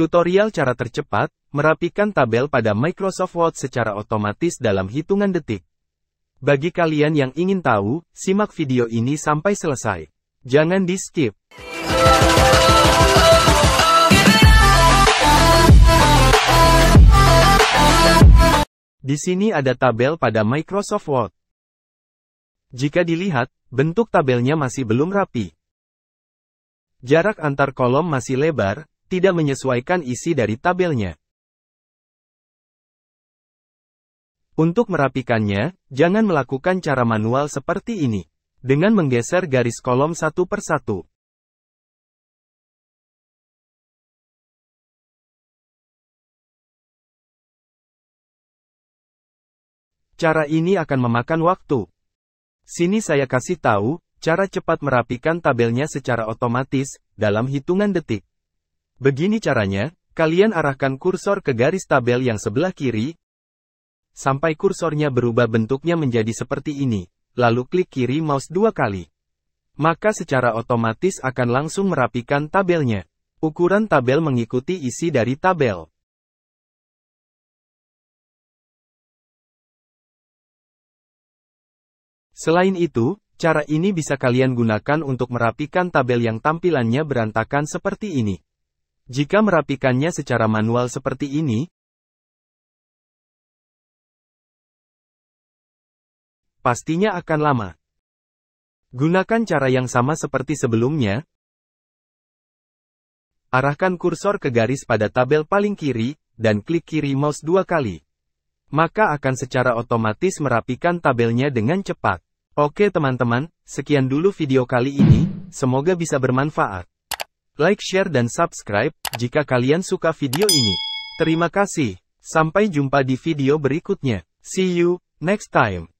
Tutorial cara tercepat, merapikan tabel pada Microsoft Word secara otomatis dalam hitungan detik. Bagi kalian yang ingin tahu, simak video ini sampai selesai. Jangan di-skip. Di sini ada tabel pada Microsoft Word. Jika dilihat, bentuk tabelnya masih belum rapi. Jarak antar kolom masih lebar, tidak menyesuaikan isi dari tabelnya. Untuk merapikannya, jangan melakukan cara manual seperti ini, dengan menggeser garis kolom satu per satu. Cara ini akan memakan waktu. Sini saya kasih tahu, cara cepat merapikan tabelnya secara otomatis, dalam hitungan detik. Begini caranya, kalian arahkan kursor ke garis tabel yang sebelah kiri, sampai kursornya berubah bentuknya menjadi seperti ini, lalu klik kiri mouse 2 kali. Maka secara otomatis akan langsung merapikan tabelnya. Ukuran tabel mengikuti isi dari tabel. Selain itu, cara ini bisa kalian gunakan untuk merapikan tabel yang tampilannya berantakan seperti ini. Jika merapikannya secara manual seperti ini, pastinya akan lama. Gunakan cara yang sama seperti sebelumnya. Arahkan kursor ke garis pada tabel paling kiri, dan klik kiri mouse 2 kali. Maka akan secara otomatis merapikan tabelnya dengan cepat. Oke teman-teman, sekian dulu video kali ini, semoga bisa bermanfaat. Like, share dan subscribe, jika kalian suka video ini. Terima kasih. Sampai jumpa di video berikutnya. See you, next time.